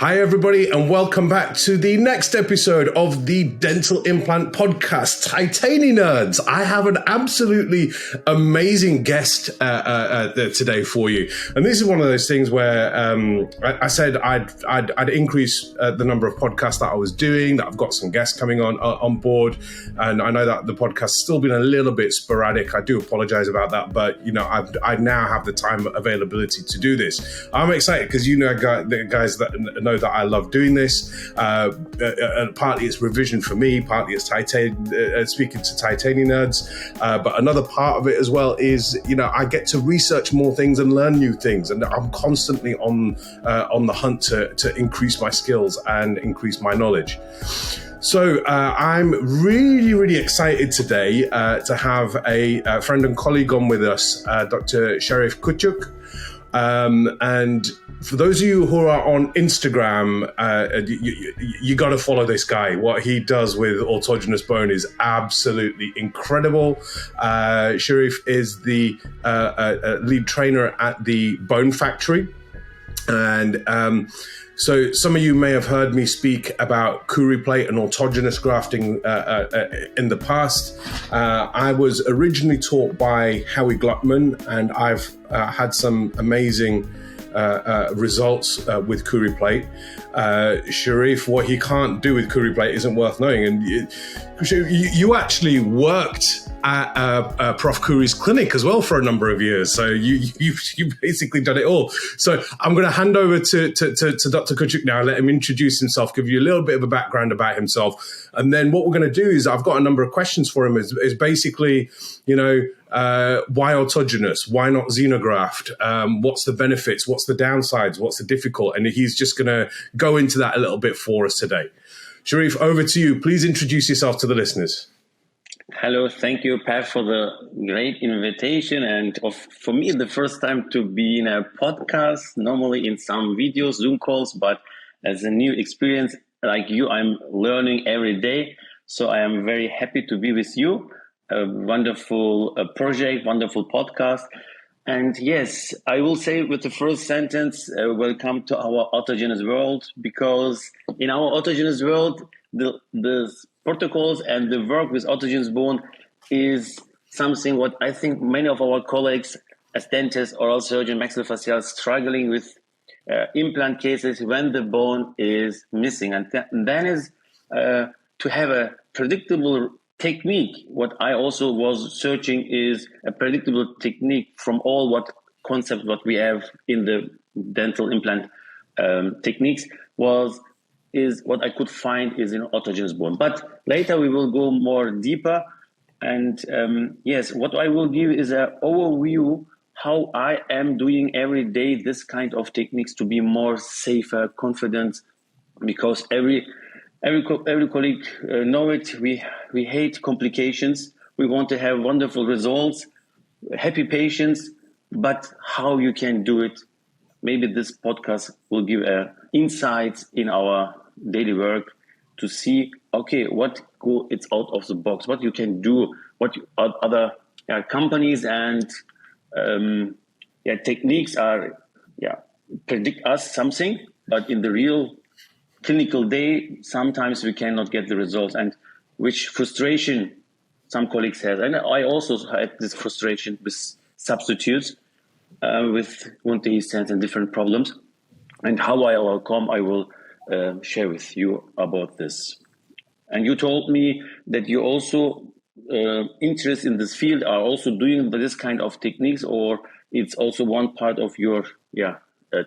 Hi, everybody, and welcome back to the next episode of the Dental Implant Podcast, Titani Nerds. I have an absolutely amazing guest today for you. And this is one of those things where I said I'd increase the number of podcasts that I was doing, that I've got some guests coming on board. And I know that the podcast has still been a little bit sporadic. I do apologize about that, but you know, I now have the time availability to do this. I'm excited because the guys that know that I love doing this. Partly it's revision for me, partly it's speaking to Titani Nerds. But another part of it as well is, you know, I get to research more things and learn new things. And I'm constantly on the hunt to increase my skills and increase my knowledge. So I'm really, really excited today to have a friend and colleague on with us, Dr. Sharif Kuchuk. And for those of you who are on Instagram, you got to follow this guy. What he does with autogenous bone is absolutely incredible. Sharif is the lead trainer at the Bone Factory. And so some of you may have heard me speak about Curi plate and autogenous grafting in the past. I was originally taught by Howie Gluckman, and I've had some amazing results with Curi plate. Sharif, what he can't do with Curi plate isn't worth knowing. And you actually worked at Prof. Curi's clinic as well for a number of years. So you basically done it all. So I'm going to hand over to Dr. Kuchuk now, let him introduce himself, give you a little bit of a background about himself. And then what we're going to do is I've got a number of questions for him is basically, you know, why autogenous? Why not xenograft? What's the benefits? What's the downsides? What's the difficult? And he's just going to go into that a little bit for us today. Sharif, over to you. Please introduce yourself to the listeners. Hello, thank you, Pat, for the great invitation. And for me, the first time to be in a podcast, normally in some videos, Zoom calls, but as a new experience like you, I'm learning every day. So I am very happy to be with you. A wonderful project, wonderful podcast. And yes, I will say with the first sentence, welcome to our autogenous world, because in our autogenous world, the protocols and the work with autogenous bone is something what I think many of our colleagues as dentists, oral surgeon, maxillofacial struggling with implant cases when the bone is missing. And then is to have a predictable technique. What I also was searching is a predictable technique from all what concepts what we have in the dental implant techniques is what I could find is in autogenous bone. But later we will go more deeper. And yes, what I will give is an overview how I am doing every day this kind of techniques to be more safer, confident, because every colleague know it. We hate complications. We want to have wonderful results, happy patients, but how you can do it. Maybe this podcast will give insights in our daily work to see, okay, it's out of the box, what you can do, what other companies and techniques are predict us something, but in the real clinical day, sometimes we cannot get the results, and which frustration some colleagues have. And I also had this frustration with substitutes, with wound-resistance and different problems. And how I overcome, I will share with you about this. And you told me that you also interest in this field, are also doing this kind of techniques, or it's also one part of your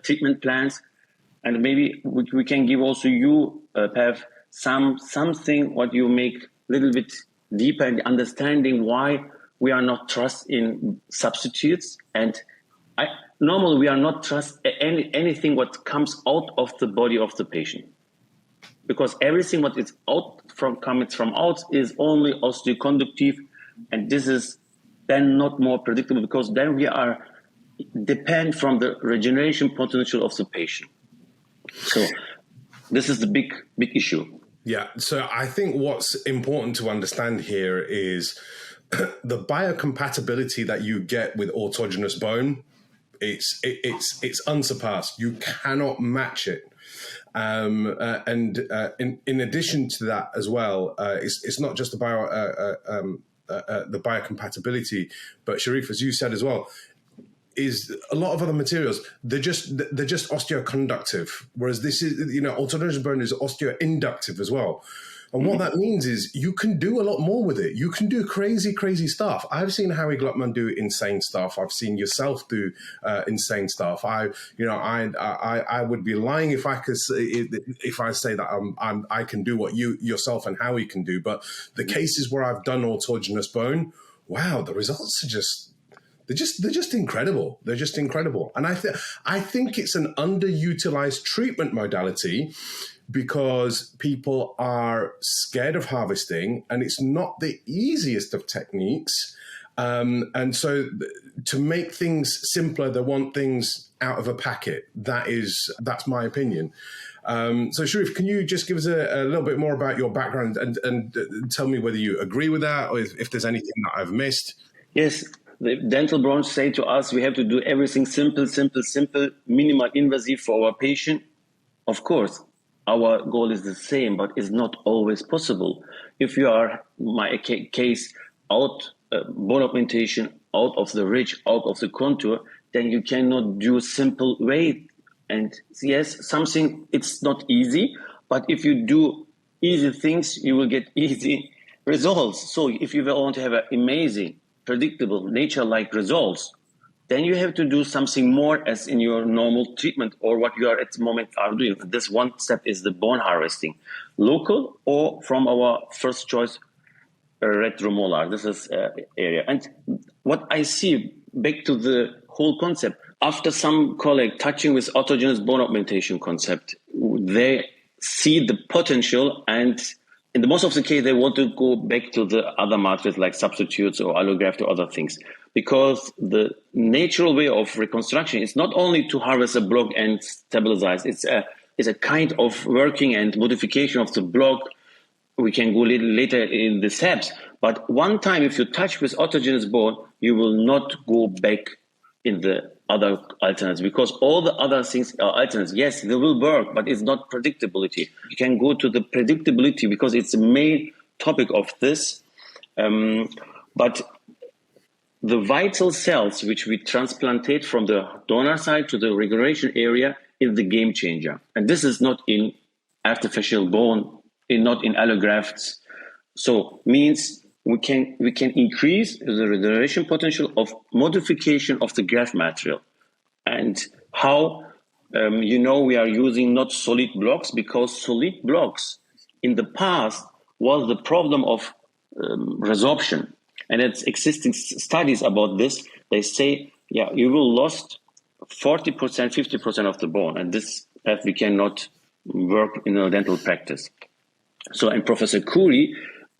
treatment plans. And maybe we can give also you, Pav, something what you make a little bit deeper in understanding why we are not trust in substitutes. And normally we are not trust anything what comes out of the body of the patient, because everything what is comes from out is only osteoconductive, and this is then not more predictable, because then we are depend from the regeneration potential of the patient. So this is the big issue. Yeah. So I think what's important to understand here is the biocompatibility that you get with autogenous bone. It's unsurpassed. You cannot match it. In addition to that as well, it's not just the biocompatibility, but Sharif, as you said as well, is a lot of other materials, they're just osteoconductive, whereas this is, autogenous bone is osteoinductive as well. And what that means is you can do a lot more with it. You can do crazy stuff. I've seen Harry Gluckman do insane stuff. I've seen yourself do insane stuff. I would be lying if I say that I can do what yourself and Howie can do. But the cases where I've done autogenous bone, wow, the results are they're just incredible. They're just incredible. And I think it's an underutilized treatment modality because people are scared of harvesting, and it's not the easiest of techniques. And so to make things simpler, they want things out of a packet. That's my opinion. So Sharif, can you just give us a little bit more about your background and tell me whether you agree with that or if there's anything that I've missed? Yes. The dental branch say to us, we have to do everything simple, minimal invasive for our patient. Of course, our goal is the same, but it's not always possible. If you are, my case, bone augmentation, out of the ridge, out of the contour, then you cannot do simple way. And yes, it's not easy, but if you do easy things, you will get easy results. So if you want to have an amazing, predictable, nature-like results, then you have to do something more as in your normal treatment or what you are at the moment are doing. This one step is the bone harvesting, local or from our first choice, retromolar. This is area. And what I see, back to the whole concept, after some colleague touching with autogenous bone augmentation concept, they see the potential, and in the most of the case, they want to go back to the other materials like substitutes or allograft or other things, because the natural way of reconstruction is not only to harvest a block and stabilize. It's a kind of working and modification of the block. We can go later in the steps, but one time if you touch with autogenous bone, you will not go back in the other alternatives, because all the other things are alternatives. Yes, they will work, but it's not predictability. You can go to the predictability because it's the main topic of this. But the vital cells which we transplantate from the donor side to the regeneration area is the game changer. And this is not in artificial bone, not in allografts. So means we can increase the regeneration potential of modification of the graft material. And how, we are using not solid blocks, because solid blocks in the past was the problem of resorption. And it's existing studies about this. They say, you will lost 40%, 50% of the bone. And this we cannot work in a dental practice. So, and Professor Khoury,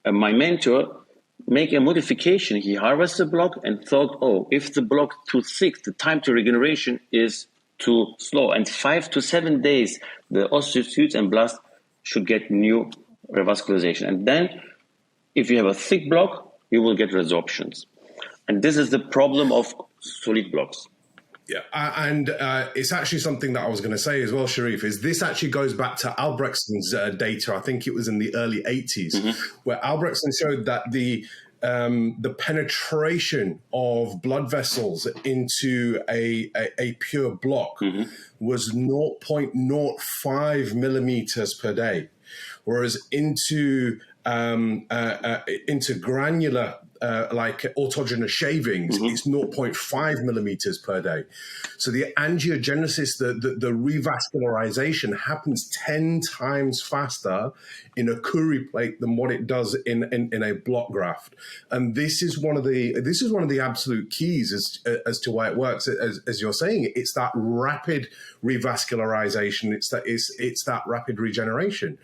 my mentor, make a modification. He harvested the block and thought, if the block too thick, the time to regeneration is too slow. And 5 to 7 days, the osteocytes and blast should get new revascularization. And then if you have a thick block, you will get resorptions. And this is the problem of solid blocks. Yeah, and it's actually something that I was going to say as well, Sharif, is this actually goes back to Albrechtson's data. I think it was in the early 80s, where Albrechtsson showed that the penetration of blood vessels into a pure block was 0.05 millimeters per day, whereas into granular like autogenous shavings, it's 0.5 millimeters per day. So the angiogenesis, the revascularization happens 10 times faster in a Khoury plate than what it does in a block graft. And this is one of the absolute keys as to why it works. As you're saying, it's that rapid revascularization. It's that rapid regeneration.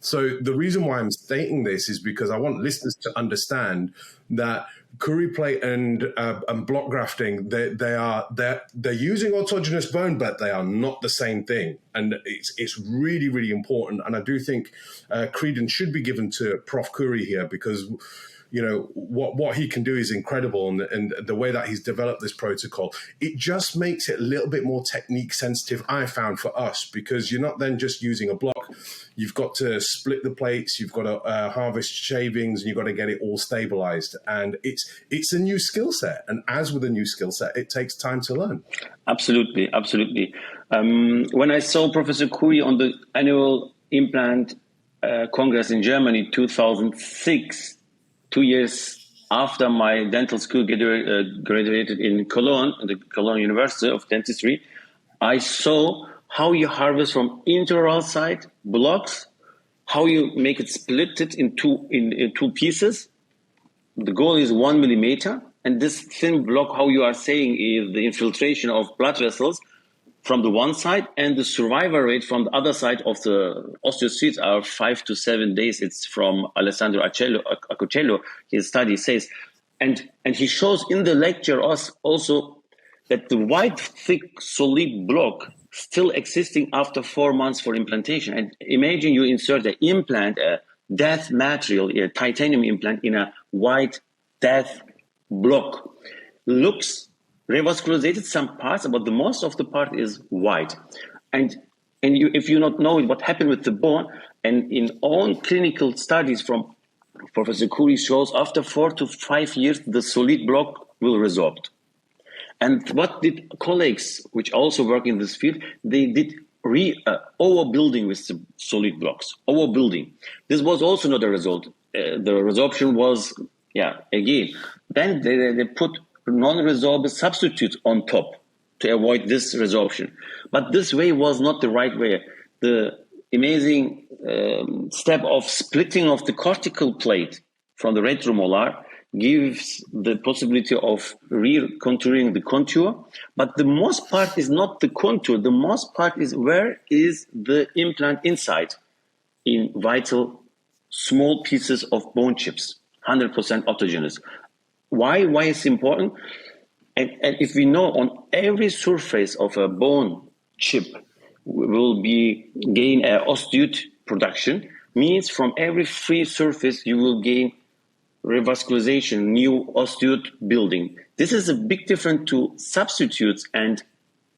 So the reason why I'm stating this is because I want listeners to understand that Khoury plate and block grafting, they're using autogenous bone, but they are not the same thing, and it's really, really important. And I do think credence should be given to Prof. Khoury here, because what he can do is incredible, and the way that he's developed this protocol, it just makes it a little bit more technique sensitive, I found, for us, because you're not then just using a block. You've got to split the plates, you've got to harvest shavings, and you've got to get it all stabilized. And it's a new skill set. And as with a new skill set, it takes time to learn. Absolutely. When I saw Professor Khoury on the annual implant Congress in Germany 2006, 2 years after my dental school graduated in Cologne, the Cologne University of Dentistry, I saw how you harvest from intraoral side blocks, how you make it split it in two pieces. The goal is 1 millimeter, and this thin block, how you are saying, is the infiltration of blood vessels from the one side, and the survival rate from the other side of the osteocytes are 5 to 7 days. It's from Alessandro Accocello. His study says, and he shows in the lecture also that the white, thick, solid block still existing after 4 months for implantation. And imagine you insert an implant, a death material, a titanium implant in a white death block. Looks revascularized some parts, but the most of the part is white. And if you not know what happened with the bone, and in all clinical studies from Professor Khoury shows after 4 to 5 years, the solid block will resorb. And what did colleagues, which also work in this field, they did overbuilding with the solid blocks, overbuilding. This was also not a result. The resorption was, again. Then they put non-resorbable substitutes on top to avoid this resorption. But this way was not the right way. The amazing step of splitting of the cortical plate from the retromolar gives the possibility of re-contouring the contour. But the most part is not the contour. The most part is where is the implant inside, in vital small pieces of bone chips, 100% autogenous. Why is important? And if we know on every surface of a bone chip will be gain osteoid production, means from every free surface you will gain revascularization, new osteoid building. This is a big difference to substitutes and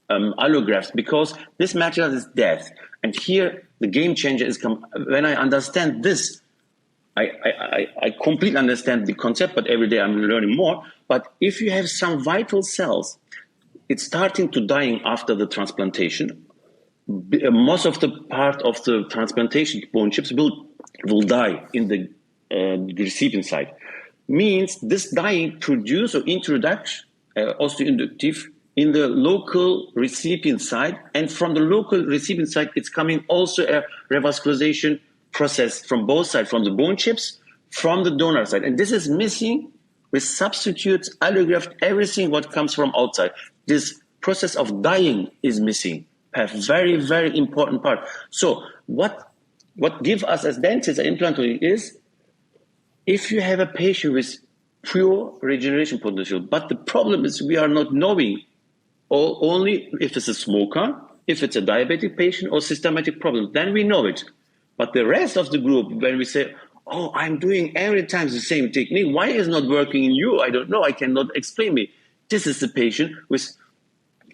allografts, because this material is death. And here the game changer is when I understand this. I completely understand the concept, but every day I'm learning more. But if you have some vital cells, it's starting to dying after the transplantation. Most of the part of the transplantation bone chips will die in the recipient side. Means this dying produce or introduction osteoinductive in the local recipient side, and from the local recipient side, it's coming also a revascularization process from both sides, from the bone chips, from the donor side. And this is missing with substitutes, allograft, everything what comes from outside. This process of dying is missing. A very, very important part. So what gives us as dentists an implantology is, if you have a patient with pure regeneration potential, but the problem is we are not knowing only if it's a smoker, if it's a diabetic patient or systematic problem, then we know it. But the rest of the group, when we say, oh, I'm doing every time the same technique, why is it not working in you? I don't know, I cannot explain me. This is the patient with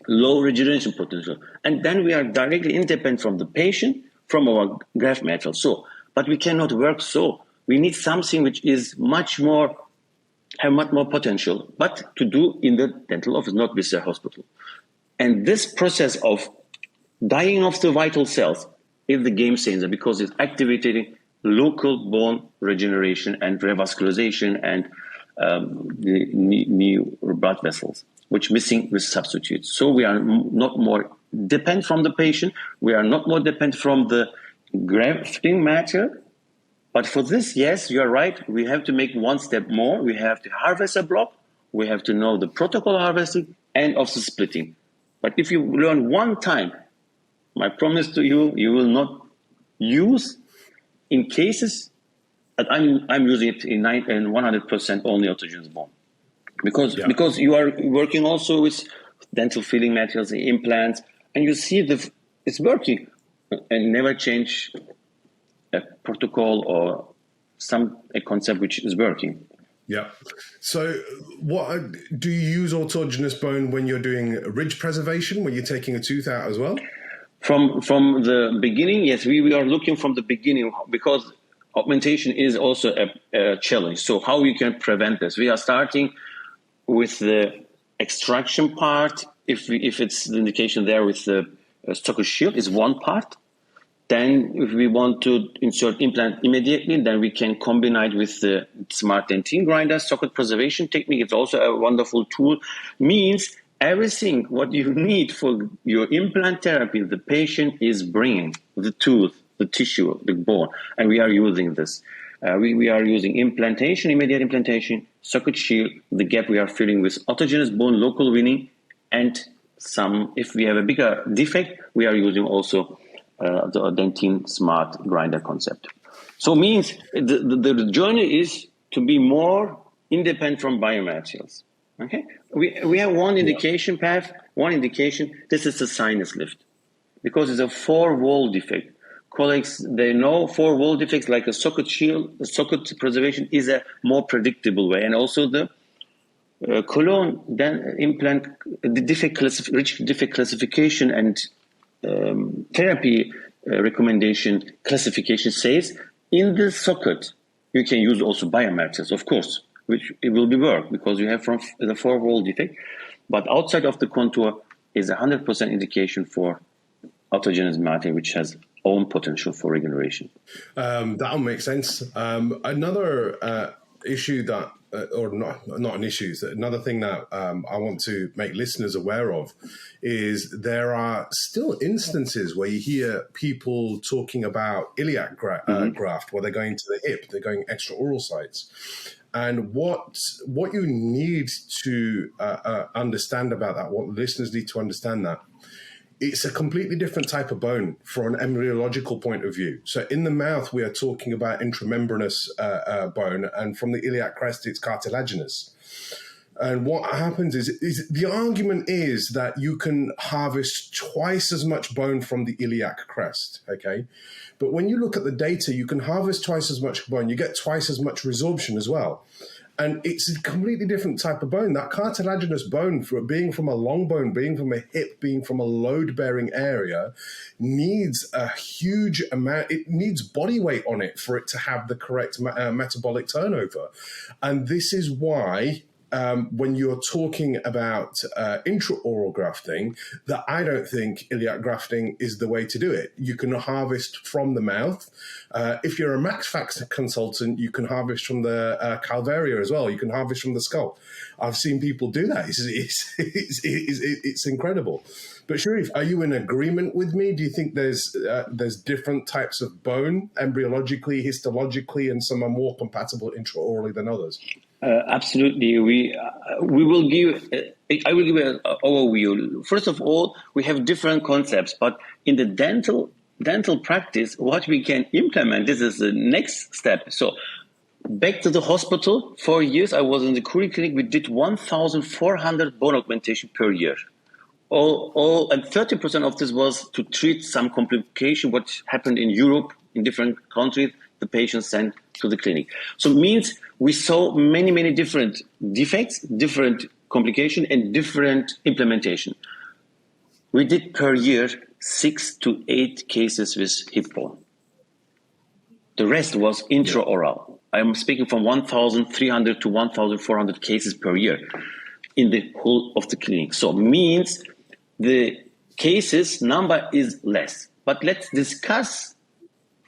low regeneration potential. And then we are directly independent from the patient, from our graft material. So, but we cannot work so. We need something which is much more potential, but to do in the dental office, not with the hospital. And this process of dying of the vital cells is the game changer, because it's activating local bone regeneration and revascularization and the new blood vessels, which missing with substitutes. So we are not more dependent from the patient. We are not more dependent from the grafting matter. But for this, yes, you are right. We have to make one step more. We have to harvest a block. We have to know the protocol harvesting and of the splitting. But if you learn one time, my promise to you, you will not use in cases that I'm using it in 100% only autogenous bone. Because you are working also with dental filling materials, implants, and you see it's working, and never change a protocol or a concept which is working. Yeah. So, what do you use autogenous bone when you're doing ridge preservation, when you're taking a tooth out as well? From the beginning, yes, we are looking from the beginning, because augmentation is also a challenge. So how we can prevent this? We are starting with the extraction part. If it's the indication there with the socket shield is one part. Then if we want to insert implant immediately, then we can combine it with the smart dentine grinder. Socket preservation technique is also a wonderful tool. Means everything what you need for your implant therapy, the patient is bringing the tooth, the tissue, the bone, and we are using this. We are using implantation, immediate implantation, socket shield, the gap we are filling with autogenous bone, local winning, and some, if we have a bigger defect, we are using also the dentine smart grinder concept. So means the journey is to be more independent from biomaterials. Okay, we have one indication path, one indication. This is the sinus lift, because it's a 4-wall defect. Colleagues, they know 4-wall defects like a socket shield, socket preservation is a more predictable way, and also the Cologne then implant the rich defect classification and therapy recommendation classification says in the socket you can use also biomaterials, of course, which it will be work because you have from the 4-wall defect, but outside of the contour is 100% indication for autogenous material, which has own potential for regeneration. That'll make sense. Another issue that, or not an issue, another thing that I want to make listeners aware of is there are still instances where you hear people talking about iliac graft, where they're going to the hip, they're going extraoral sites. And what you need to understand about that, what listeners need to understand that, it's a completely different type of bone from an embryological point of view. So in the mouth, we are talking about intramembranous bone, and from the iliac crest, it's cartilaginous. And what happens is the argument is that you can harvest twice as much bone from the iliac crest, okay? But when you look at the data, you can harvest twice as much bone. You get twice as much resorption as well. And it's a completely different type of bone. That cartilaginous bone, for being from a long bone, being from a hip, being from a load-bearing area, needs a huge amount. It needs body weight on it for it to have the correct metabolic turnover. And this is why when you're talking about intraoral grafting, that I don't think iliac grafting is the way to do it. You can harvest from the mouth. If you're a MaxFax consultant, you can harvest from the calvaria as well. You can harvest from the skull. I've seen people do that. It's incredible. But Sharif, are you in agreement with me? Do you think there's different types of bone, embryologically, histologically, and some are more compatible intraorally than others? Absolutely. We will give. I will give an overview. First of all, we have different concepts, but in the dental practice, what we can implement. This is the next step. So, back to the hospital. 4 years, I was in the Curie clinic. We did 1,400 bone augmentation per year. And 30% of this was to treat some complication, what happened in Europe, in different countries, the patient sent to the clinic. So it means we saw many, many different defects, different complication, and different implementation. We did per year 6 to 8 cases with hip bone. The rest was intraoral. I'm speaking from 1,300 to 1,400 cases per year in the whole of the clinic. So it means the cases number is less. But let's discuss,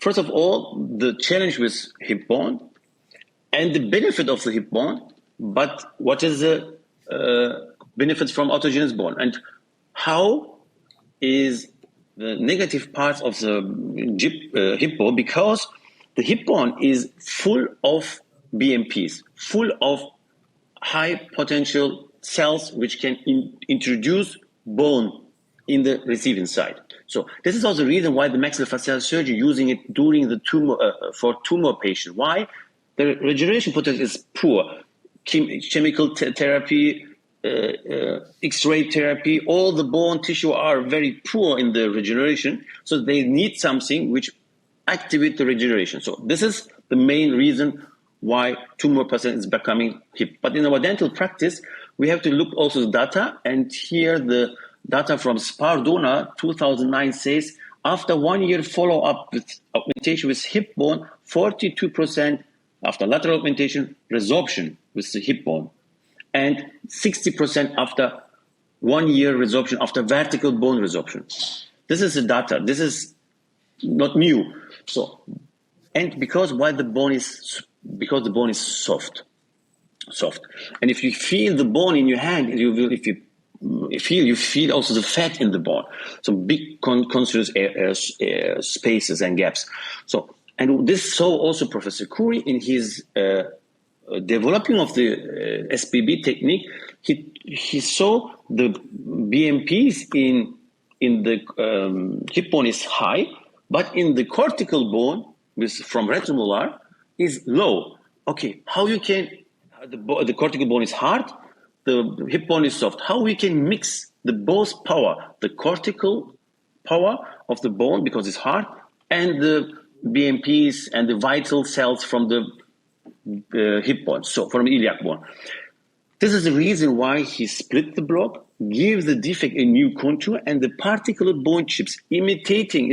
first of all, the challenge with hip bone and the benefit of the hip bone, but what is the benefits from autogenous bone, and how is the negative part of the hip bone, because the hip bone is full of BMPs, full of high potential cells which can introduce bone in the receiving side. So this is also the reason why the maxillofacial surgeon using it during the tumor for tumor patient. Why? The regeneration potential is poor. Chemical therapy, X-ray therapy, all the bone tissue are very poor in the regeneration. So they need something which activate the regeneration. So this is the main reason why 2% is becoming hip. But in our dental practice, we have to look also the data, and here the data from Spardona 2009 says after 1 year follow-up with augmentation with hip bone, 42% after lateral augmentation resorption with the hip bone, and 60% after 1 year resorption after vertical bone resorption. This is the data. This is not new. So, and because the bone is soft, and if you feel the bone in your hand, you will. If you feel also the fat in the bone. So big continuous spaces and gaps. So, and this saw also Professor Khoury in his developing of the SBB technique. He saw the BMPs in the hip bone is high, but in the cortical bone from retromolar is low. Okay, how you can the cortical bone is hard, the hip bone is soft. How we can mix the both power, the cortical power of the bone because it's hard, and the BMPs and the vital cells from the hip bone, so from the iliac bone. This is the reason why he split the block, gives the defect a new contour, and the particular bone chips imitating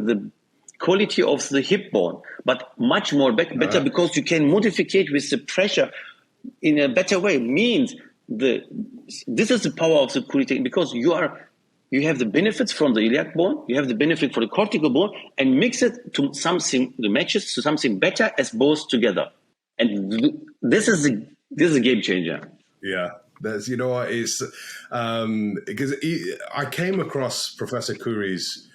the quality of the hip bone, but much more better because you can modificate with the pressure in a better way. Means this is the power of the Khoury technique, because you have the benefits from the iliac bone, you have the benefit for the cortical bone, and mix it to something that matches to something better as both together. And this is a game changer. Yeah. That's, you know what, is because I came across Professor Khoury's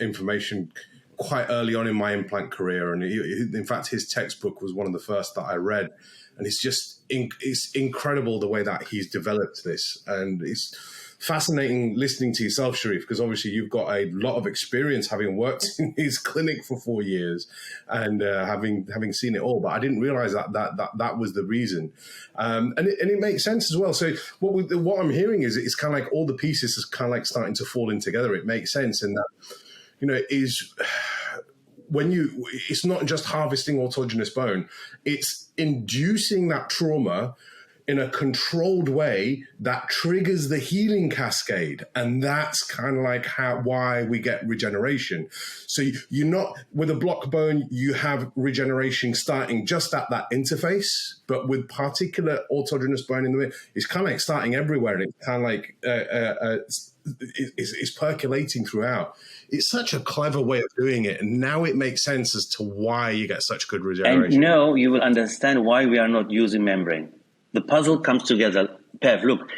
information quite early on in my implant career, and in fact his textbook was one of the first that I read, and it's incredible the way that he's developed this, and it's fascinating listening to yourself, Sharif, because obviously you've got a lot of experience having worked in his clinic for 4 years and having seen it all. But I didn't realize that was the reason, and it makes sense as well. So what I'm hearing is it's kind of like all the pieces is kind of like starting to fall in together. It makes sense, and that, you know, is when it's not just harvesting autogenous bone, it's inducing that trauma in a controlled way that triggers the healing cascade. And that's kind of like why we get regeneration. So you're not, with a block bone, you have regeneration starting just at that interface, but with particular autogenous bone in the middle, it's kind of like starting everywhere. And it's kind of like, it's percolating throughout. It's such a clever way of doing it. And now it makes sense as to why you get such good regeneration. And now you will understand why we are not using membrane. The puzzle comes together. Pev, look,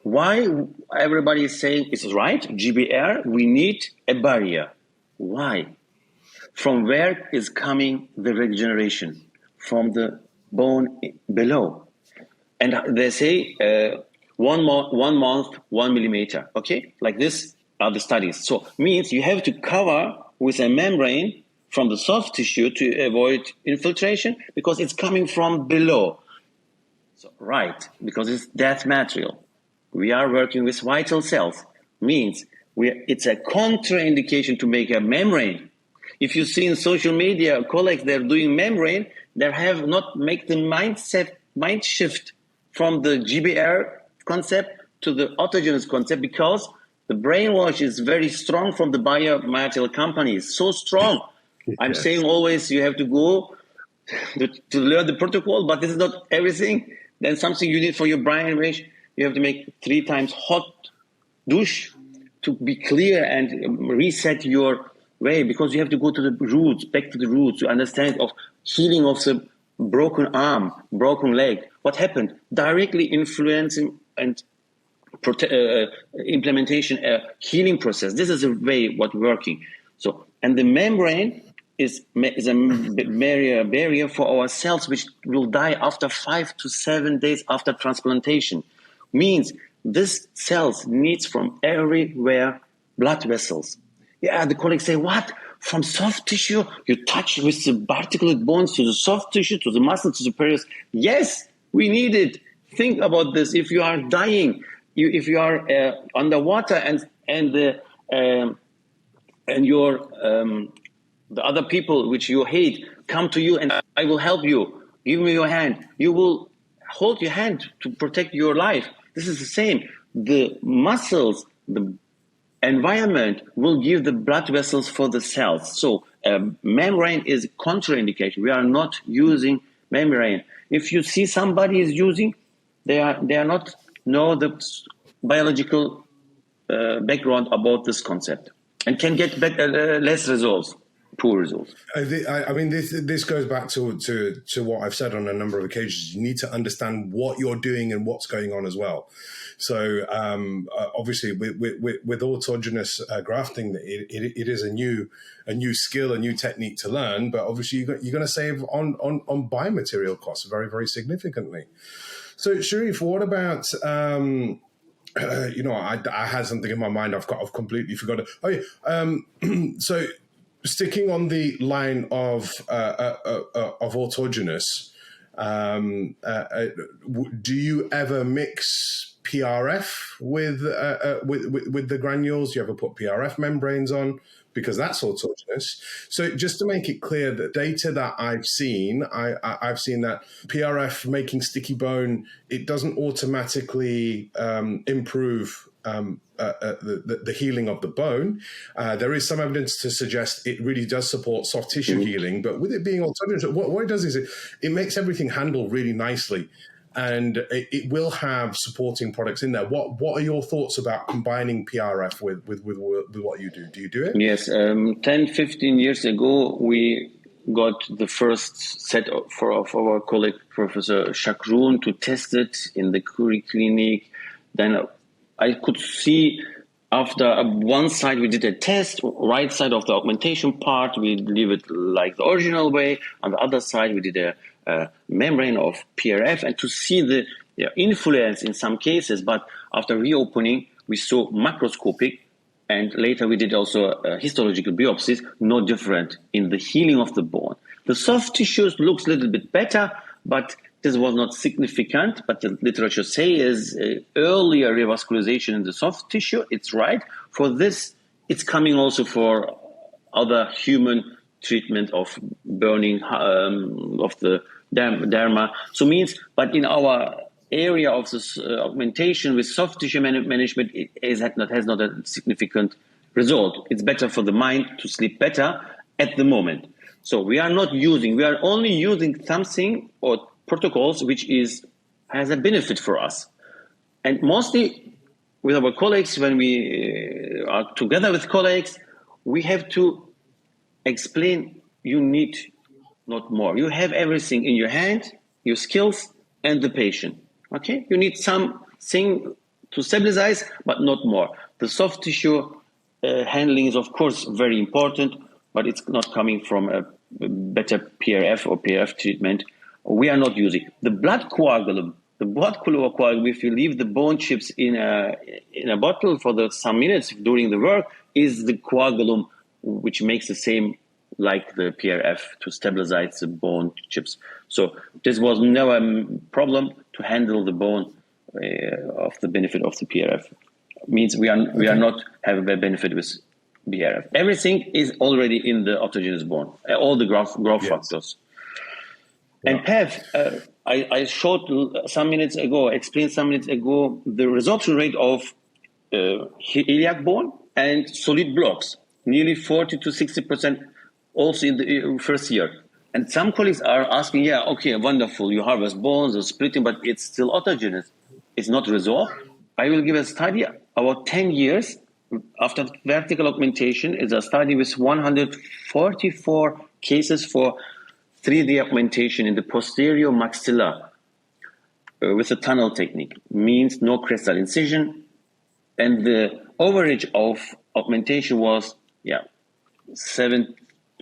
why everybody is saying it's right, GBR, we need a barrier. Why? From where is coming the regeneration? From the bone below. And they say 1 month, 1 millimeter, okay? Like this are the studies. So means you have to cover with a membrane from the soft tissue to avoid infiltration because it's coming from below. So, right, because it's death material. We are working with vital cells. Means it's a contraindication to make a membrane. If you see in social media colleagues, they're doing membrane, they have not make the mind shift from the GBR concept to the autogenous concept, because the brainwash is very strong from the biomaterial companies, so strong. Yes. I'm saying always you have to go to learn the protocol, but this is not everything. Then something you need for your brainwash, you have to make 3 times hot douche to be clear and reset your way, because you have to go to the roots, back to the roots, to understand of healing of the broken arm, broken leg. What happened? Directly influencing and implementation a healing process. This is a way what working. So, and the membrane is a barrier for our cells, which will die after 5 to 7 days after transplantation. Means this cells needs from everywhere blood vessels. Yeah, the colleagues say, what? From soft tissue, you touch with the articulate bones to the soft tissue, to the muscle, to the periods. Yes, we need it. Think about this. If you are dying, if you are underwater and your the other people which you hate come to you and I will help you. Give me your hand. You will hold your hand to protect your life. This is the same. The muscles, the environment will give the blood vessels for the cells. So membrane is contraindication. We are not using membrane. If you see somebody is using, they are not know the biological background about this concept and can get better, less results, poor results. I mean, this goes back to what I've said on a number of occasions. You need to understand what you're doing and what's going on as well. So obviously, with autogenous grafting, it is a new skill, a new technique to learn. But obviously, you're going to save on biomaterial costs very, very significantly. So Sharif, what about I had something in my mind. I've completely forgotten. Oh yeah. So sticking on the line of autogenous, do you ever mix PRF with the granules? Do you ever put PRF membranes on? Because that's autogenous. So just to make it clear, the data that I've seen, I've seen that PRF making sticky bone, it doesn't automatically improve the healing of the bone. There is some evidence to suggest it really does support soft tissue healing, but with it being autogenous, what it does is it makes everything handle really nicely. And it will have supporting products in there. What are your thoughts about combining PRF with what you do? Do you do it? Yes, 10, 15 years ago, we got the first set of our colleague, Professor Shakroun, to test it in the Curie Clinic. Then I could see after one side we did a test, right side of the augmentation part, we leave it like the original way. On the other side, we did a membrane of PRF, and to see the influence in some cases. But after reopening, we saw macroscopic, and later we did also histological biopsies, no different in the healing of the bone. The soft tissues looks a little bit better, but this was not significant. But the literature says earlier revascularization in the soft tissue. It's right. For this, it's coming also for other human treatment of burning of the derma. So means, but in our area of this augmentation with soft tissue management, it has not a significant result. It's better for the mind to sleep better at the moment. So we are only using something or protocols which has a benefit for us. And mostly with our colleagues, when we are together with colleagues, we have to explain you need not more. You have everything in your hand, your skills, and the patient. Okay? You need something to stabilize, but not more. The soft tissue handling is, of course, very important, but it's not coming from a better PRF or PRF treatment. We are not using the blood coagulum. The blood coagulum, if you leave the bone chips in a bottle for some minutes during the work, is the coagulum which makes the same like the PRF to stabilize the bone chips. So this was never a problem to handle the bone of the benefit of the PRF. Means we are not having a benefit with PRF. Everything is already in the autogenous bone, all the growth factors. Yeah. And PEV, I explained some minutes ago, the resorption rate of iliac bone and solid blocks, nearly 40 to 60% also in the first year. And some colleagues are asking, yeah, okay, wonderful, you harvest bones or splitting, but it's still autogenous. It's not resolved. I will give a study about 10 years after vertical augmentation. Is a study with 144 cases for 3D augmentation in the posterior maxilla with a tunnel technique, means no crestal incision. And the average of augmentation was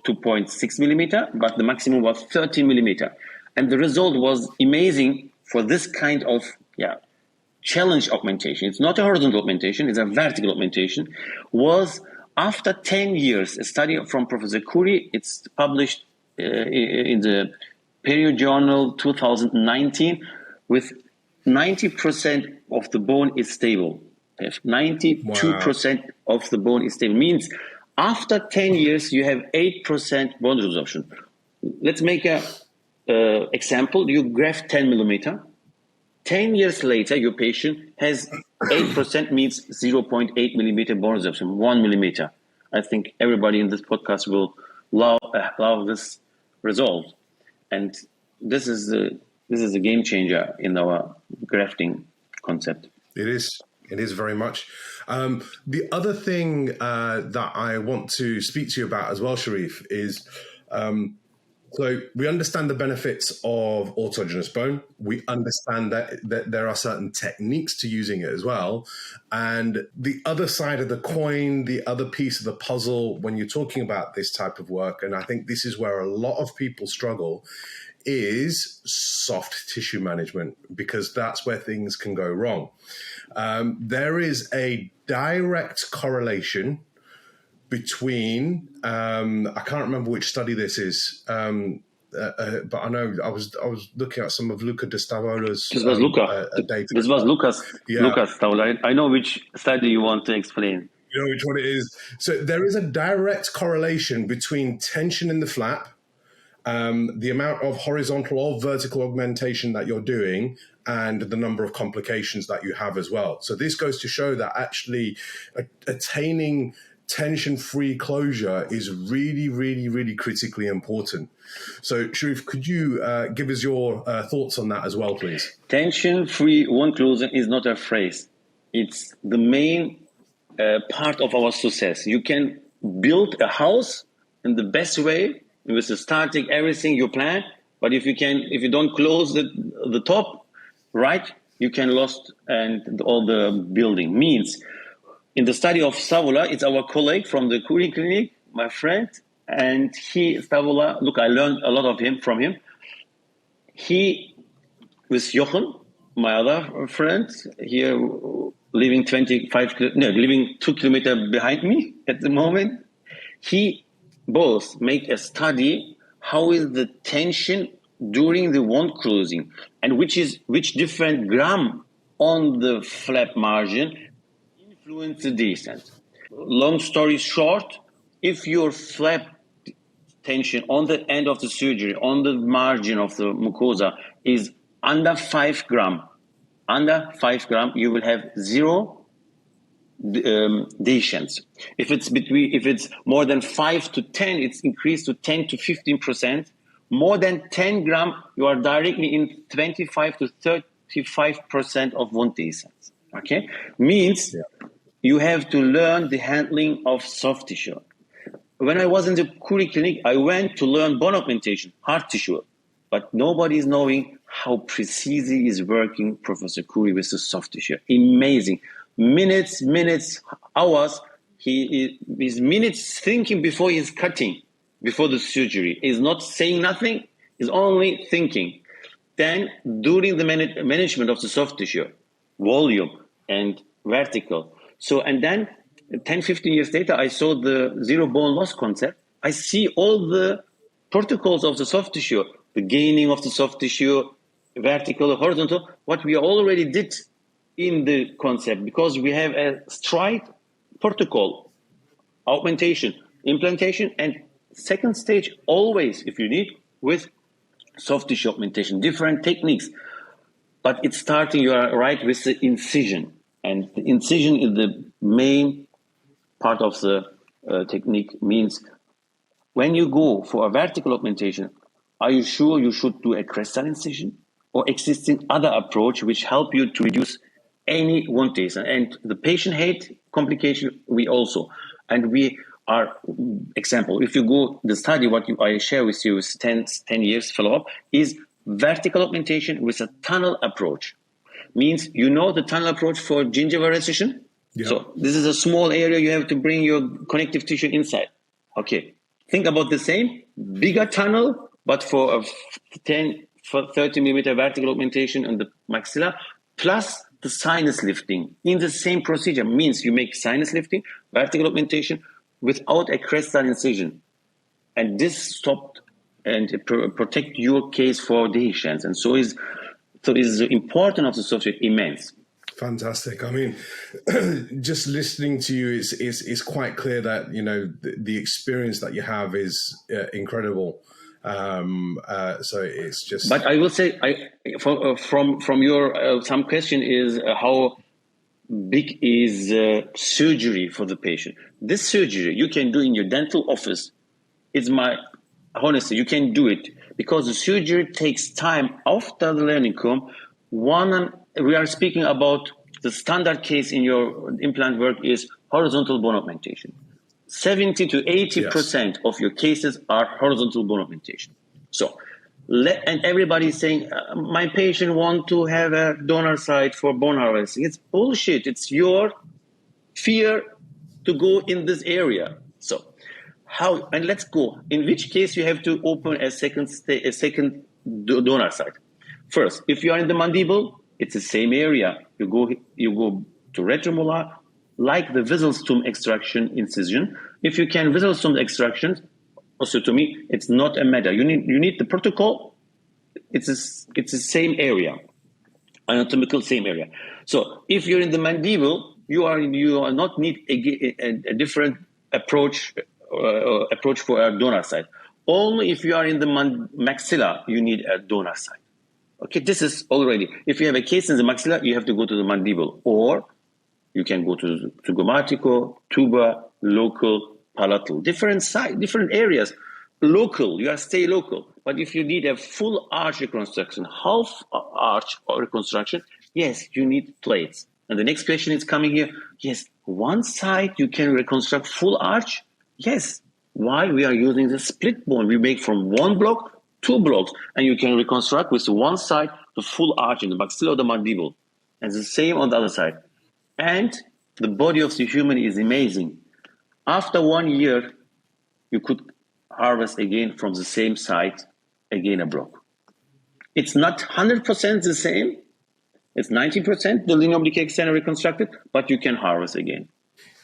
2.6 millimeter, but the maximum was 13 millimeter. And the result was amazing for this kind of challenge augmentation. It's not a horizontal augmentation, it's a vertical augmentation. Was after 10 years, a study from Professor Curie, it's published in the Perio Journal 2019, with 90% of the bone is stable. 92% of the bone is stable. Means after 10 years, you have 8% bone resorption. Let's make a example, you graft 10 millimeter. 10 years later, your patient has 8% means 0.8 millimeter bone resorption, 1 millimeter. I think everybody in this podcast will love this result. And this is a game changer in our grafting concept. It is. It is very much. The other thing that I want to speak to you about as well, Sharif, is so we understand the benefits of autogenous bone. We understand that there are certain techniques to using it as well. And the other side of the coin, the other piece of the puzzle, when you're talking about this type of work, and I think this is where a lot of people struggle, is soft tissue management, because that's where things can go wrong. There is a direct correlation between I can't remember which study this is, but I know I was looking at some of Luca de Stavola's data. This was Lucas. Yeah. Lucas Stavola. I know which study you want to explain. You know which one it is. So there is a direct correlation between tension in the flap, the amount of horizontal or vertical augmentation that you're doing, and the number of complications that you have as well. So this goes to show that actually attaining tension-free closure is really, really, really critically important. So, Sharif, could you give us your thoughts on that as well, please? Tension-free wound closing is not a phrase. It's the main part of our success. You can build a house in the best way with the static, everything you plan, but if you don't close the top right, you can lost and all the building. Means in the study of Stavola, it's our colleague from the Curie Clinic, my friend, and Stavola, look, I learned a lot from him. He, with Jochen, my other friend, here living 2 kilometers behind me at the moment, he both make a study how is the tension during the wound closing and which different gram on the flap margin influence the descent. Long story short, if your flap tension on the end of the surgery, on the margin of the mucosa is under 5 gram, you will have 0 descents. If it's more than 5 to 10, it's increased to 10 to 15%. More than 10 gram, you are directly in 25 to 35% of wound descents. Okay, means you have to learn the handling of soft tissue. When I was in the Curie Clinic, I went to learn bone augmentation, hard tissue, but nobody is knowing how precisely is working Professor Curie with the soft tissue. Amazing. Minutes, hours. He is minutes thinking before he's cutting, before the surgery. He's not saying nothing. He's only thinking. Then during the management of the soft tissue, volume and vertical. So, and then 10, 15 years later, I saw the zero bone loss concept. I see all the protocols of the soft tissue, the gaining of the soft tissue, vertical, horizontal, what we already did in the concept, because we have a stride protocol, augmentation, implantation, and second stage always, if you need, with soft tissue augmentation, different techniques. But it's starting, you are right, with the incision. And the incision is the main part of the technique. Means when you go for a vertical augmentation, are you sure you should do a crestal incision or existing other approach which help you to reduce any wound descent? And the patient hate complication, we also. And we are, example, if you go, the study, I share with you is 10 years follow-up, is vertical augmentation with a tunnel approach. Means you know the tunnel approach for gingival recession? Yeah. So this is a small area, you have to bring your connective tissue inside. Okay, think about the same, bigger tunnel, but for a 30 millimeter vertical augmentation on the maxilla, plus the sinus lifting in the same procedure. Means you make sinus lifting, vertical augmentation without a crestal incision. And this stopped and protect your case for dehiscence. And so is the importance of the software immense. Fantastic. I mean, just listening to you is quite clear that, you know, the experience that you have is incredible. So it's just. But I will say, from your some question is how big is surgery for the patient. This surgery you can do in your dental office. It's my honestly, you can do it because the surgery takes time after the learning curve. We are speaking about the standard case in your implant work is horizontal bone augmentation. 70 to 80% of your cases are horizontal bone augmentation. So, and everybody is saying, my patient want to have a donor site for bone harvesting. It's bullshit. It's your fear to go in this area. So, how? And let's go. In which case you have to open a second donor site. First, if you are in the mandible, it's the same area. You go to retromolar, like the Wisselstum extraction incision. If you can Wisselstum extraction, osteotomy, it's not a matter. You need the protocol. It's the same area, anatomical same area. So if you're in the mandible, you are not need a different approach for a donor site. Only if you are in the maxilla, you need a donor site. Okay, this is already. If you have a case in the maxilla, you have to go to the mandible, or you can go to zygomatico, tuba, local, palatal, different site, different areas. Local, you are stay local. But if you need a full arch reconstruction, half arch reconstruction, yes, you need plates. And the next question is coming here. Yes, one side you can reconstruct full arch. Yes. Why? We are using the split bone. We make from one block, 2 blocks, and you can reconstruct with one side the full arch in the maxilla or the mandible. And the same on the other side. And the body of the human is amazing. After 1 year, you could harvest again from the same site, again a block. It's not 100% the same. It's 90% the linear oblique external reconstructed, but you can harvest again.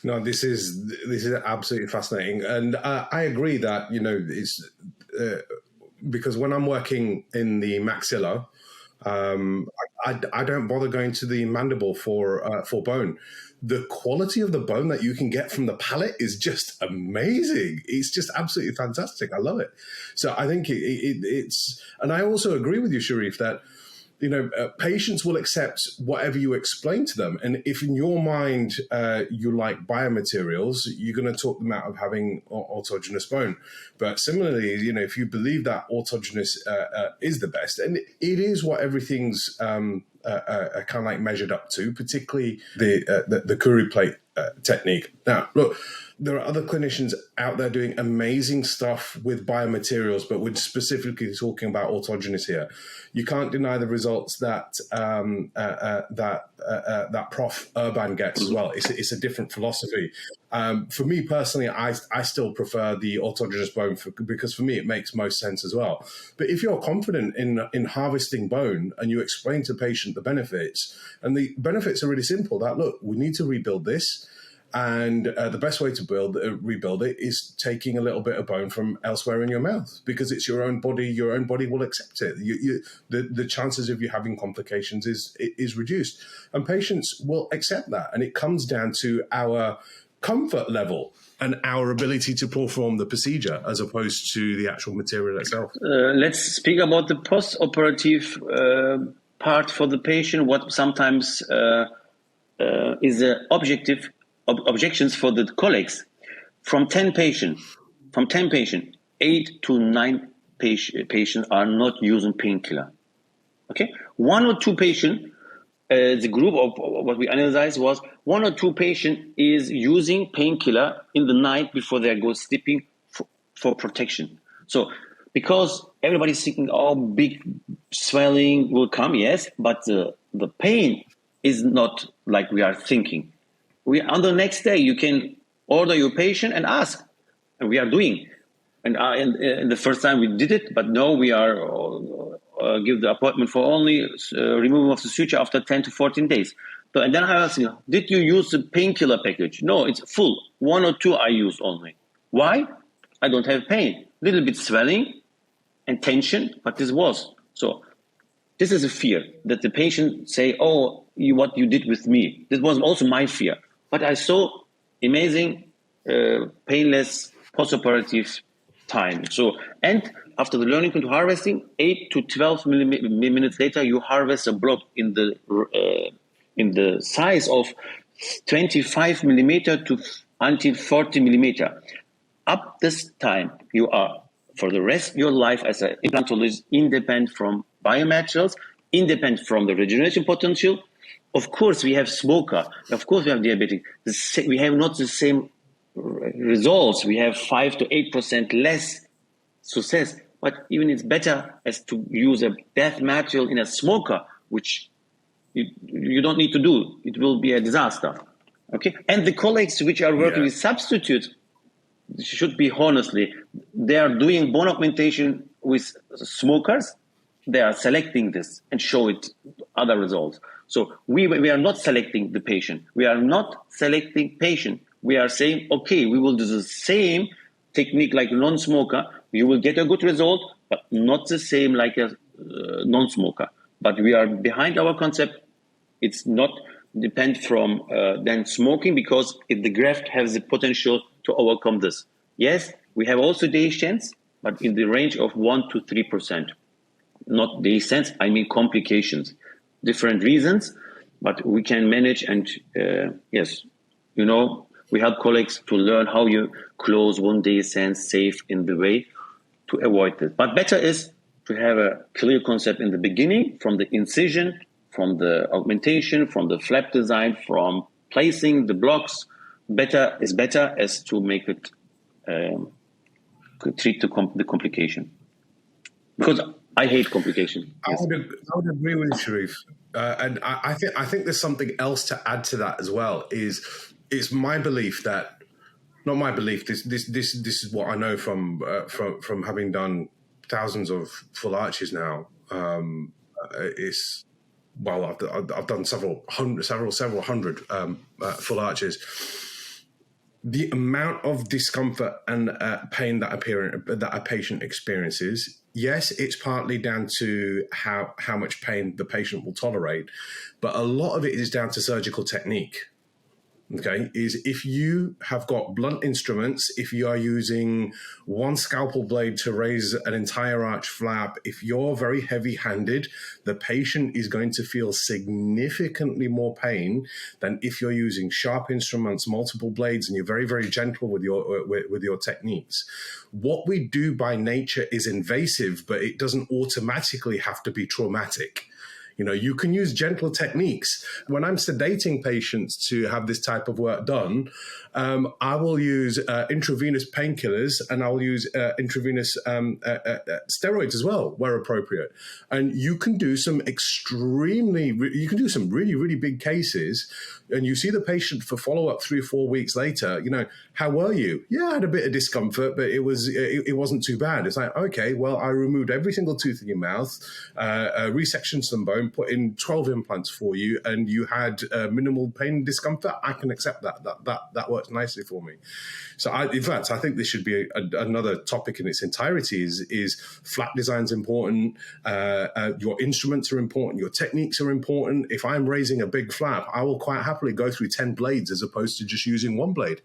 No, this is absolutely fascinating, and I agree that it's because when I'm working in the maxilla, I don't bother going to the mandible for bone. The quality of the bone that you can get from the palate is just amazing. It's just absolutely fantastic. I love it. So I think it's, and I also agree with you, Sharif, that patients will accept whatever you explain to them. And if in your mind you like biomaterials, you're going to talk them out of having autogenous bone. But similarly, if you believe that autogenous is the best, and it is what everything's kind of like measured up to, particularly the Curie plate technique. Now, look, there are other clinicians out there doing amazing stuff with biomaterials, but we're specifically talking about autogenous here. You can't deny the results that that Prof. Urban gets as well. It's a different philosophy. For me personally, I still prefer the autogenous bone because for me it makes most sense as well. But if you're confident in harvesting bone and you explain to the patient the benefits, and the benefits are really simple, that look, we need to rebuild this. And the best way to rebuild it is taking a little bit of bone from elsewhere in your mouth, because it's your own body. Your own body will accept it. The chances of you having complications is reduced, and patients will accept that. And it comes down to our comfort level and our ability to perform the procedure as opposed to the actual material itself. Let's speak about the post-operative part for the patient. What sometimes is the objections for the colleagues. From 10 patients, 8 to 9 patients are not using painkiller. Okay, 1 or 2 patients, the group of what we analyzed was 1 or 2 patients is using painkiller in the night before they go sleeping for protection. So because everybody's thinking, oh, big swelling will come, yes, but the pain is not like we are thinking. On the next day, you can order your patient and ask, and we are doing. And the first time we did it, but no, we are give the appointment for only removal of the suture after 10 to 14 days. So, and then I asked him, did you use the painkiller package? No, it's full. 1 or 2 I use only. Why? I don't have pain. Little bit swelling and tension, but this was. So this is a fear that the patient say, oh, what you did with me. This was also my fear. But I saw amazing, painless, postoperative time. So, and after the learning to harvesting, 8 to 12 minutes later, you harvest a block in the size of 25 millimeter to until 40 millimeter. Up this time, you are, for the rest of your life as an implantologist, independent from biomaterials, independent from the regeneration potential. Of course, we have smoker. Of course, we have diabetic. We have not the same results. We have 5 to 8% less success. But even it's better as to use a death material in a smoker, which you don't need to do. It will be a disaster. Okay, and the colleagues which are working with substitutes should be honestly, they are doing bone augmentation with smokers. They are selecting this and show it other results. So we are not selecting the patient. We are not selecting patient. We are saying, okay, we will do the same technique like non-smoker. You will get a good result, but not the same like a non-smoker. But we are behind our concept. It's not depend from then smoking, because if the graft has the potential to overcome this. Yes, we have also dehiscence, but in the range of 1 to 3%. Not dehiscence, I mean complications. Different reasons, but we can manage. And yes, we help colleagues to learn how you close one dehiscence safe in the way to avoid this. But better is to have a clear concept in the beginning, from the incision, from the augmentation, from the flap design, from placing the blocks. Better is better as to make it treat the complication. Because I hate complication. Yes. I would agree with you, Sharif. And I think there's something else to add to that as well. It's my belief that, not my belief. This is what I know from having done thousands of full arches now. I've done several hundred full arches. The amount of discomfort and pain that a patient experiences, yes, it's partly down to how much pain the patient will tolerate, but a lot of it is down to surgical technique. Okay, is if you have got blunt instruments, if you are using one scalpel blade to raise an entire arch flap, if you're very heavy-handed, the patient is going to feel significantly more pain than if you're using sharp instruments, multiple blades, and you're very, very gentle with your techniques. What we do by nature is invasive, but it doesn't automatically have to be traumatic. You can use gentle techniques. When I'm sedating patients to have this type of work done, I will use intravenous painkillers, and I will use intravenous steroids as well, where appropriate. And you can do some really, really big cases, and you see the patient for follow-up 3 or 4 weeks later. How were you? Yeah, I had a bit of discomfort, but it wasn't too bad. It's like, okay, well, I removed every single tooth in your mouth, resectioned some bone, put in 12 implants for you, and you had minimal pain and discomfort. I can accept that. That works nicely for me. So I think this should be another topic in its entirety. Is flap design's important, your instruments are important, your techniques are important. If I'm raising a big flap, I will quite happily go through 10 blades as opposed to just using one blade.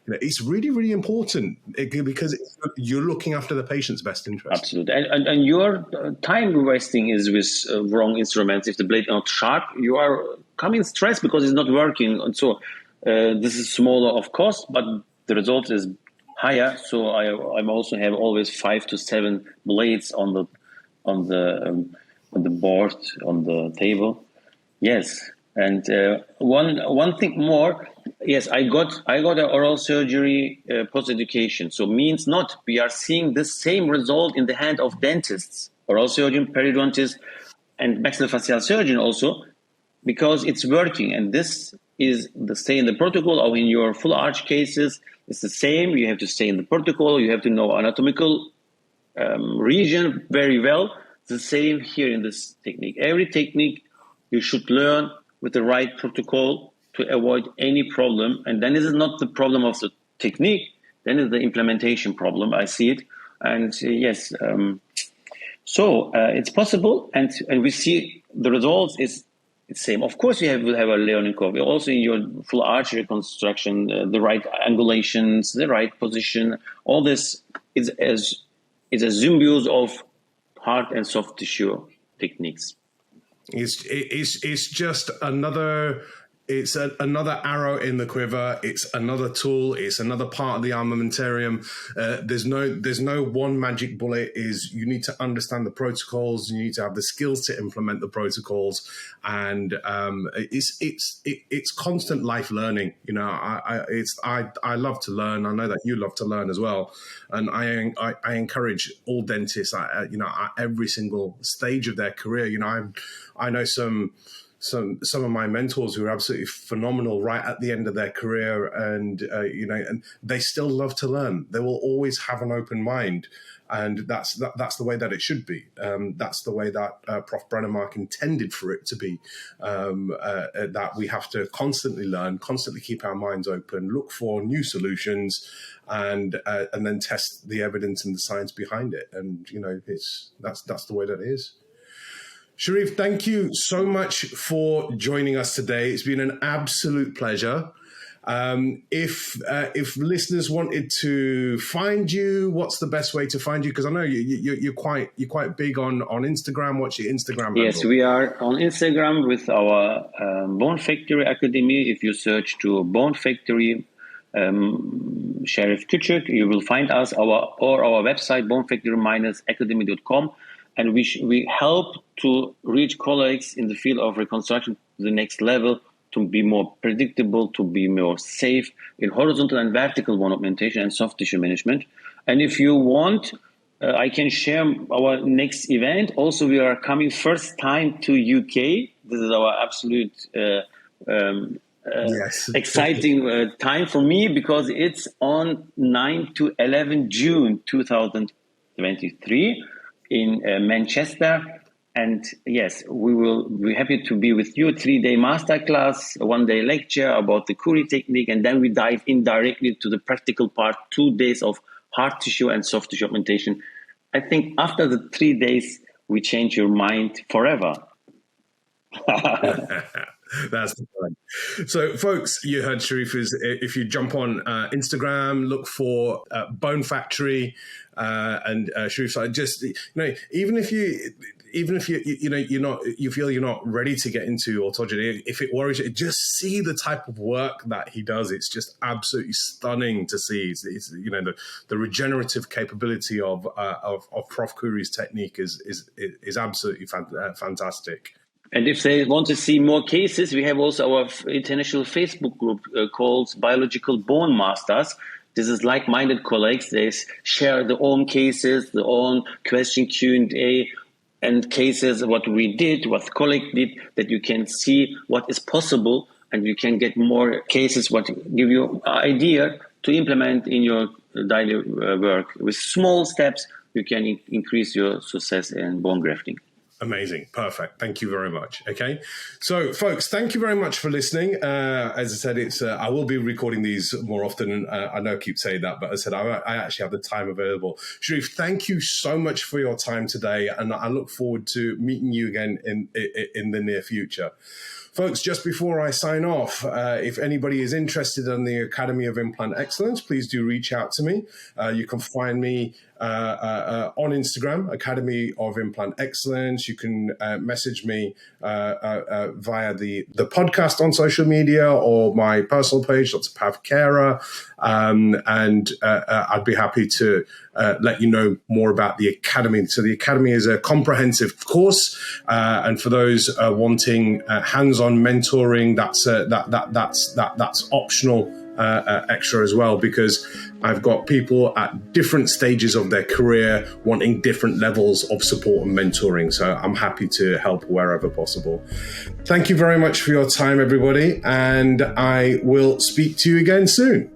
It's really, really important because you're looking after the patient's best interest. Absolutely. And your time wasting is with wrong instruments. If the blade is not sharp, you are coming stressed because it's not working. And so this is smaller, of course, but the result is higher. So I also have always 5 to 7 blades on the board, on the table. Yes. And one thing more, yes, I got an oral surgery post-education. So means not we are seeing the same result in the hand of dentists, oral surgeon, periodontist, and maxillofacial surgeon also, because it's working. And this is the stay in the protocol, or in your full arch cases, it's the same. You have to stay in the protocol. You have to know anatomical region very well. It's the same here in this technique. Every technique you should learn with the right protocol to avoid any problem. And then it is not the problem of the technique, then it's the implementation problem. I see it. And yes, so it's possible. And we see the results. It's it's same. Of course, will have a learning curve. Also, in your full archery construction, the right angulations, the right position, all this is a symbiosis of hard and soft tissue techniques. It's just another. It's another arrow in the quiver. It's another tool. It's another part of the armamentarium. There's no one magic bullet. You need to understand the protocols. You need to have the skills to implement the protocols, and it's constant life learning. You know, I love to learn. I know that you love to learn as well, and I encourage all dentists. At every single stage of their career. You know, I know some of my mentors who are absolutely phenomenal right at the end of their career, and and they still love to learn. They will always have an open mind, and that's the way that it should be. That's the way that Prof. Brennemark intended for it to be. That we have to constantly learn, constantly keep our minds open, look for new solutions, and then test the evidence and the science behind it. And that's the way that it is. Sharif, thank you so much for joining us today. It's been an absolute pleasure. If listeners wanted to find you, what's the best way to find you? Because I know you're quite big on Instagram. What's your Instagram handle? Yes, we are on Instagram with our Bone Factory Academy. If you search to Bone Factory Sharif Küçük, you will find us, our website, bonefactory-academy.com. And we help to reach colleagues in the field of reconstruction to the next level, to be more predictable, to be more safe in horizontal and vertical bone augmentation and soft tissue management. And if you want, I can share our next event. Also, we are coming first time to UK. This is our absolute exciting time for me, because it's on 9 to 11 June 2023. In Manchester. And yes, we will be happy to be with you. 3-day masterclass, 1-day lecture about the Curie technique, and then we dive in directly to the practical part, 2 days of hard tissue and soft tissue augmentation. I think after the 3 days, we change your mind forever. That's the point. So, folks, you heard Sharif. If you jump on Instagram, look for Bone Factory and Sharif. So just even if you feel you're not ready to get into autogeny, if it worries you, just see the type of work that he does. It's just absolutely stunning to see. It's the regenerative capability of Prof. Curie's technique is absolutely fantastic. And if they want to see more cases, we have also our international Facebook group called Biological Bone Masters. This is like-minded colleagues. They share their own cases, their own question Q&A, and cases, what we did, what the colleague did, that you can see what is possible, and you can get more cases, what give you an idea to implement in your daily work. With small steps, you can increase your success in bone grafting. Amazing. Perfect. Thank you very much. Okay. So, folks, thank you very much for listening. As I said, I will be recording these more often. I know I keep saying that, but as I said, I actually have the time available. Sharif, thank you so much for your time today. And I look forward to meeting you again in the near future. Folks, just before I sign off, if anybody is interested in the Academy of Implant Excellence, please do reach out to me. You can find me on Instagram, Academy of Implant Excellence. You can message me via the podcast on social media or my personal page, Dr. Pav Kara, and I'd be happy to let you know more about the Academy. So the Academy is a comprehensive course, and for those wanting hands-on mentoring, that's optional. Extra as well, because I've got people at different stages of their career wanting different levels of support and mentoring. So I'm happy to help wherever possible. Thank you very much for your time, everybody, and I will speak to you again soon.